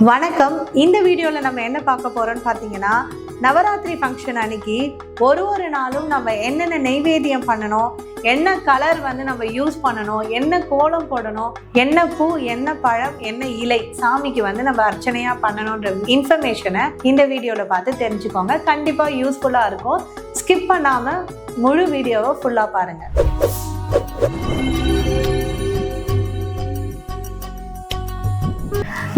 வணக்கம். இந்த வீடியோவில் நம்ம என்ன பார்க்க போகிறோம்னு பார்த்தீங்கன்னா, நவராத்திரி ஃபங்க்ஷன் அன்னைக்கு ஒரு நாளும் நம்ம என்னென்ன நெய்வேத்தியம் பண்ணணும், என்ன கலர் நம்ம யூஸ் பண்ணணும், என்ன கோலம் போடணும், என்ன பூ, என்ன பழம், என்ன இலை சாமிக்கு நம்ம அர்ச்சனையாக பண்ணணுன்ற இன்ஃபர்மேஷனை இந்த வீடியோவில் பார்த்து தெரிஞ்சுக்கோங்க. கண்டிப்பாக யூஸ்ஃபுல்லாக இருக்கும். ஸ்கிப் பண்ணாமல் முழு வீடியோவை ஃபுல்லாக பாருங்கள்.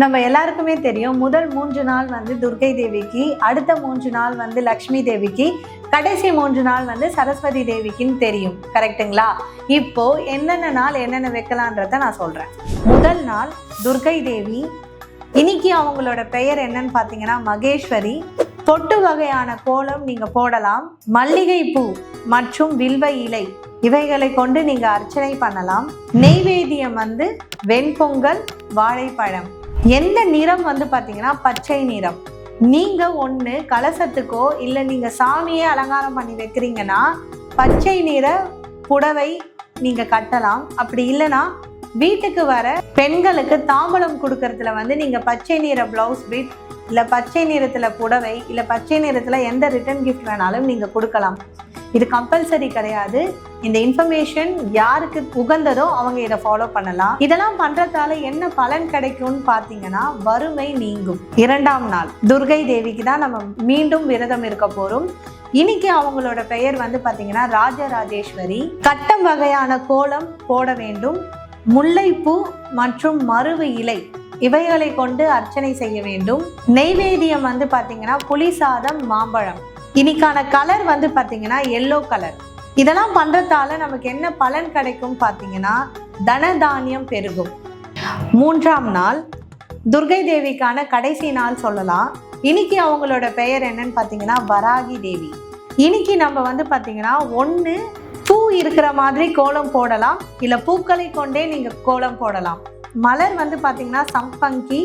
நம்ம எல்லாருக்குமே தெரியும், முதல் 3 நாள் துர்க்கை தேவிக்கு, அடுத்த 3 நாள் லக்ஷ்மி தேவிக்கு, கடைசி 3 நாள் சரஸ்வதி தேவிக்குன்னு தெரியும். கரெக்டுங்களா? இப்போ என்னென்ன நாள் என்னென்ன வைக்கலான்றத நான் சொல்றேன். முதல் நாள் துர்க்கை தேவி. இன்னைக்கு அவங்களோட பெயர் என்னன்னு பார்த்தீங்கன்னா மகேஸ்வரி. பொட்டு வகையான கோலம் நீங்க போடலாம். மல்லிகை பூ மற்றும் வில்வ இலை இவைகளை கொண்டு நீங்க அர்ச்சனை பண்ணலாம். நெய்வேத்தியம் வெண்பொங்கல், வாழைப்பழம். எந்த நிறம் பார்த்தீங்கன்னா பச்சை நிறம். நீங்க ஒன்று கலசத்துக்கோ இல்லை நீங்க சாமியே அலங்காரம் பண்ணி வைக்கிறீங்கன்னா பச்சை நிற புடவை நீங்க கட்டலாம். அப்படி இல்லைன்னா வீட்டுக்கு வர பெண்களுக்கு தாம்பலம் கொடுக்கறதுல நீங்க பச்சை நிற பிளவுஸ் பிட், இல்லை பச்சை நிறத்துல புடவை, இல்லை பச்சை நிறத்துல எந்த ரிட்டர்ன் கிஃப்ட் வேணாலும் நீங்க கொடுக்கலாம். இது கம்பல்சரி கிடையாது. இந்த இன்ஃபர்மேஷன் யாருக்கு உகந்ததோ அவங்க இதை ஃபாலோ பண்ணலாம். இதெல்லாம் பண்றதால என்ன பலன் கிடைக்கும்னு பார்த்தீங்கன்னா வறுமை நீங்கும். 2ஆம் நாள் துர்க்கை தேவிக்கு தான் நம்ம மீண்டும் விரதம் இருக்க போறோம். இன்னைக்கு அவங்களோட பெயர் பார்த்தீங்கன்னா ராஜராஜேஸ்வரி. கட்டம் வகையான கோலம் போட வேண்டும். முல்லைப்பூ மற்றும் மருவு இலை இவைகளை கொண்டு அர்ச்சனை செய்ய வேண்டும். நெய்வேத்தியம் பார்த்தீங்கன்னா புளி சாதம், மாம்பழம். இன்னைக்கான கலர் பார்த்தீங்கன்னா எல்லோ கலர். இதெல்லாம் பண்றதால நமக்கு என்ன பலன் கிடைக்கும் பார்த்தீங்கன்னா தனதானியம் பெருகும். 3ஆம் நாள் துர்க்கை தேவிக்கான கடைசி நாள் சொல்லலாம். இன்னைக்கு அவங்களோட பெயர் என்னன்னு பார்த்தீங்கன்னா வராகி தேவி. இன்னைக்கு நம்ம பார்த்தீங்கன்னா ஒன்று பூ இருக்கிற மாதிரி கோலம் போடலாம், இல்லை பூக்களை கொண்டே நீங்க கோலம் போடலாம். மலர் பார்த்தீங்கன்னா சம்பங்கி,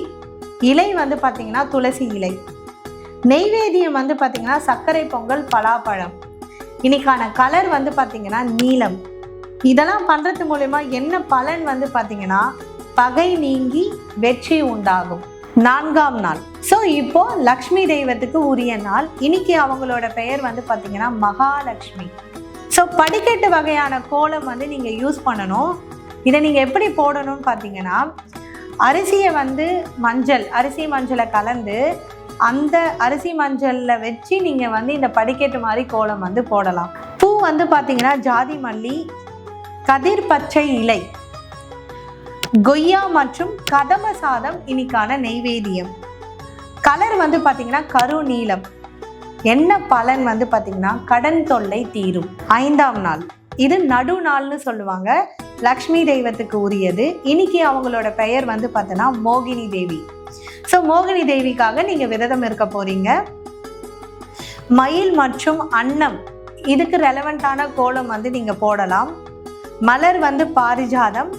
இலை பார்த்தீங்கன்னா துளசி இலை. நெய்வேத்தியம் பார்த்தீங்கன்னா சர்க்கரை பொங்கல், பலாப்பழம். இன்னைக்கான கலர் பார்த்தீங்கன்னா நீலம். இதெல்லாம் பண்றது மூலமா என்ன பலன் பார்த்தீங்கன்னா பகை நீங்கி வெற்றி உண்டாகும். 4ஆம் நாள். ஸோ இப்போ லக்ஷ்மி தெய்வத்துக்கு உரிய நாள். இன்னைக்கு அவங்களோட பெயர் பார்த்தீங்கன்னா மகாலட்சுமி. ஸோ படிக்கட்டு வகையான கோலம் நீங்க யூஸ் பண்ணணும். இதை நீங்க எப்படி போடணும்னு பார்த்தீங்கன்னா அரிசியை அரிசி மஞ்சளை கலந்து அந்த அரிசி மஞ்சள்ல வச்சு நீங்க இந்த படிக்கட்டு மாதிரி கோலம் போடலாம். பூ பார்த்தீங்கன்னா ஜாதி மல்லி, கதிர் பச்சை இலை, கொய்யா மற்றும் கதம்ப சாதம் இன்னைக்கான நெய்வேத்தியம். கலர் பார்த்தீங்கன்னா கரு நீலம். என்ன பலன் பார்த்தீங்கன்னா கடன் தொல்லை தீரும். 5ஆம் நாள். இது நடு நாள்னு சொல்லுவாங்க. லக்ஷ்மி தெய்வத்துக்கு உரியது. இன்னைக்கு அவங்களோட பெயர் பார்த்தோன்னா மோகினி தேவி. ஸோ மோகினி தேவிக்காக நீங்க விரதம் இருக்க போறீங்க. மயில் மற்றும் அன்னம் இதுக்கு ரெலவெண்டான கோலம் நீங்க போடலாம். மலர் பாரிஜாதம்,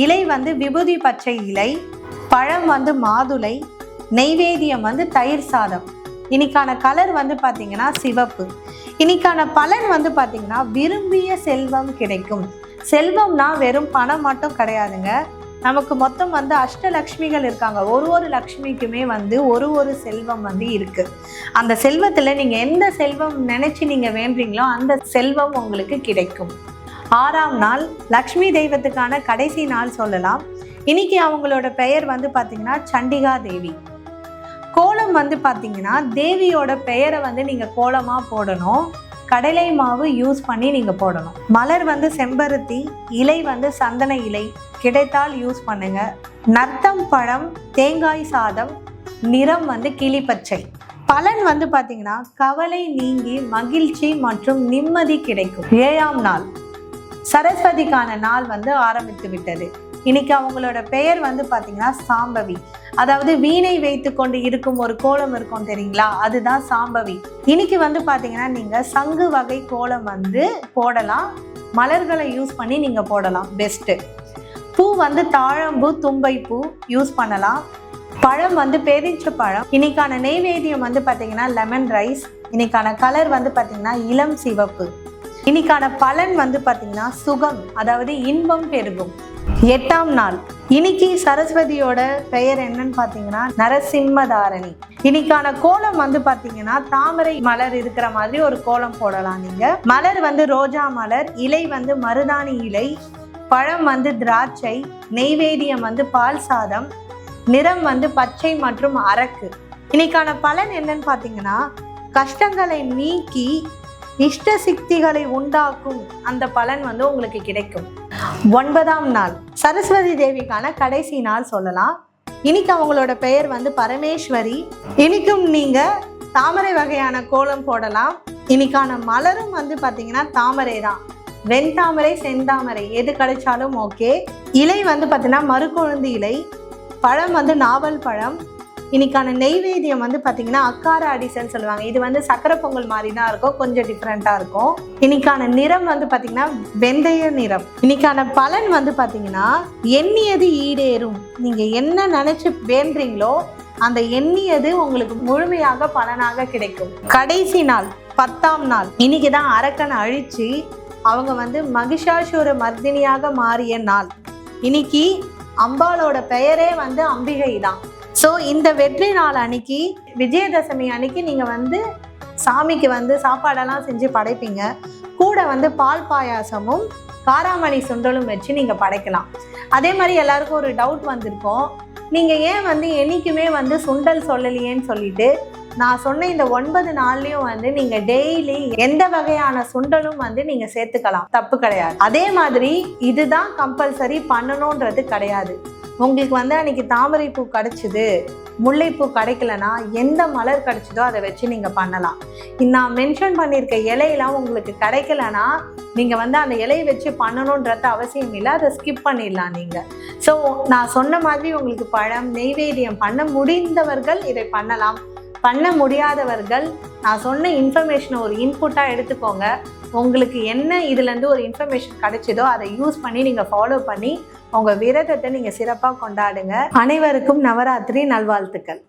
இலை விபூதி பச்சை இலை, பழம் மாதுளை, நெய்வேத்தியம் தயிர் சாதம். இன்னைக்கான கலர் பார்த்தீங்கன்னா சிவப்பு. இன்னைக்கான பலன் பார்த்தீங்கன்னா விரும்பிய செல்வம் கிடைக்கும். செல்வம்னா வெறும் பணம் மட்டும் கிடையாதுங்க. நமக்கு மொத்தம் அஷ்டலக்ஷ்மிகள் இருக்காங்க. ஒரு லக்ஷ்மிக்குமே ஒரு செல்வம் இருக்கு. அந்த செல்வத்துல நீங்க எந்த செல்வம் நினைச்சு நீங்க வேண்டீங்களோ அந்த செல்வம் உங்களுக்கு கிடைக்கும். 6ஆம் நாள் லக்ஷ்மி தெய்வத்துக்கான கடைசி நாள் சொல்லலாம். இன்னைக்கு அவங்களோட பெயர் பார்த்தீங்கன்னா சண்டிகா தேவி. கோலம் பார்த்தீங்கன்னா தேவியோட பெயரை நீங்க கோலமா போடணும். கடலை மாவு யூஸ் பண்ணி நீங்க போடணும். மலர் செம்பருத்தி, இலை சந்தன இலை கிடைத்தால் யூஸ் பண்ணுங்க. நர்த்தம் பழம், தேங்காய் சாதம், நிறம் கிளிப்பச்சை. பலன் பார்த்தீங்கன்னா கவலை நீங்கி மகிழ்ச்சி மற்றும் நிம்மதி கிடைக்கும். 7ஆம் நாள் சரஸ்வதிக்கான நாள் ஆரம்பித்து விட்டது. இன்னைக்கு அவங்களோட பெயர் பார்த்தீங்கன்னா சாம்பவி. அதாவது வீணை வைத்து கொண்டு இருக்கும் ஒரு கோலம் இருக்கும் தெரியுங்களா, அதுதான் சாம்பவி. இன்னைக்கு பார்த்தீங்கன்னா நீங்க சங்கு வகை கோலம் போடலாம். மலர்களை யூஸ் பண்ணி நீங்க போடலாம். பெஸ்ட். பூ தாழம்பூ, தும்பை பூ யூஸ் பண்ணலாம். பழம் பேரிச்ச பழம். இன்னைக்கான நெய்வேத்தியம் பார்த்தீங்கன்னா லெமன் ரைஸ். இன்னைக்கான கலர் பார்த்தீங்கன்னா இளம் சிவப்பு. இன்னைக்கான பலன் பார்த்தீங்கன்னா சுகம், அதாவது இன்பம் பெருகும். 8ஆம் நாள் இன்னைக்கு சரஸ்வதியோட பெயர் என்னன்னு பார்த்தீங்கன்னா நரசிம்மதாரணி. இன்னைக்கான கோலம் வந்து பார்த்தீங்கன்னா தாமரை மலர் இருக்கிற மாதிரி ஒரு கோலம் போடலாம். நீங்க மலர் வந்து ரோஜா மலர், இலை வந்து மருதாணி இலை, பழம் வந்து திராட்சை, நெய்வேத்தியம் வந்து பால் சாதம், நிறம் வந்து பச்சை மற்றும் அரக்கு. இன்னைக்கான பலன் என்னன்னு பார்த்தீங்கன்னா கஷ்டங்களை நீக்கி இஷ்ட சித்திகளை உண்டாக்கும் அந்த பலன் வந்து உங்களுக்கு கிடைக்கும். 9ஆம் நாள் சரஸ்வதி தேவிக்கான கடைசி நாள் சொல்லலாம். இன்னைக்கு அவங்களோட பெயர் வந்து பரமேஸ்வரி. இன்னைக்கும் நீங்க தாமரை வகையான கோலம் போடலாம். இன்னைக்கான மலரும் வந்து பார்த்தீங்கன்னா தாமரை தான். வெண்தாமரை செந்தாமரை எது கிடைச்சாலும் ஓகே. இலை வந்து பார்த்தீங்கன்னா மறுகொழுந்து இலை, பழம் வந்து நாவல் பழம். இன்னைக்கான நெய்வேத்தியம் வந்து பார்த்தீங்கன்னா அக்கார அடிசல் சொல்லுவாங்க. இது வந்து சக்கரை பொங்கல் மாதிரி தான் இருக்கும், கொஞ்சம் டிஃப்ரெண்ட்டாக இருக்கும். இன்னைக்கான நிறம் வந்து பார்த்தீங்கன்னா வெந்தய நிறம். இன்னைக்கான பலன் வந்து பார்த்தீங்கன்னா எண்ணியது ஈடேறும். நீங்கள் என்ன நினச்சி வேண்டுறீங்களோ அந்த எண்ணியது உங்களுக்கு முழுமையாக பலனாக கிடைக்கும். கடைசி நாள் 10ஆம் நாள் இன்னைக்கு தான் அரக்கனை அழித்து அவங்க வந்து மகிஷாசுர மர்தினியாக மாறிய நாள். இன்னைக்கு அம்பாளோட பெயரே வந்து அம்பிகை தான். ஸோ இந்த வெற்றி நாள் அன்னைக்கு, விஜயதசமி அன்னைக்கு நீங்கள் வந்து சாமிக்கு வந்து சாப்பாடெல்லாம் செஞ்சு படைப்பீங்க. கூட வந்து பால் பாயாசமும் காராமணி சுண்டலும் வச்சு நீங்கள் படைக்கலாம். அதே மாதிரி எல்லாருக்கும் ஒரு டவுட் வந்திருக்கும், நீங்கள் ஏன் வந்து என்றைக்குமே வந்து சுண்டல் சொல்லலையேன்னு சொல்லிட்டு. நான் சொன்ன இந்த 9 நாள்லையும் வந்து நீங்கள் டெய்லி எந்த வகையான சுண்டலும் வந்து நீங்கள் சேர்த்துக்கலாம், தப்பு கிடையாது. அதே மாதிரி இதுதான் கம்பல்சரி பண்ணணுன்றது கிடையாது. உங்களுக்கு வந்து அன்றைக்கி தாமரை பூ கிடச்சிது, முல்லைப்பூ கிடைக்கலனா எந்த மலர் கிடச்சிதோ அதை வச்சு நீங்கள் பண்ணலாம். நான் மென்ஷன் பண்ணியிருக்க இலையெல்லாம் உங்களுக்கு கிடைக்கலனா நீங்கள் வந்து அந்த இலையை வச்சு பண்ணணுன்றது அவசியம் இல்லை, அதை ஸ்கிப் பண்ணிடலாம் நீங்கள். ஸோ நான் சொன்ன மாதிரி உங்களுக்கு பழம் நெய்வேத்தியம் பண்ண முடிந்தவர்கள் இதை பண்ணலாம். பண்ண முடியாதவர்கள் நான் சொன்ன இன்ஃபர்மேஷனை ஒரு இன்புட்டாக எடுத்துக்கோங்க. உங்களுக்கு என்ன இதுலேருந்து ஒரு இன்ஃபர்மேஷன் கிடைச்சதோ அதை யூஸ் பண்ணி நீங்கள் ஃபாலோ பண்ணி உங்கள் விரதத்தை நீங்கள் சிறப்பாக கொண்டாடுங்க. அனைவருக்கும் நவராத்திரி நல்வாழ்த்துக்கள்.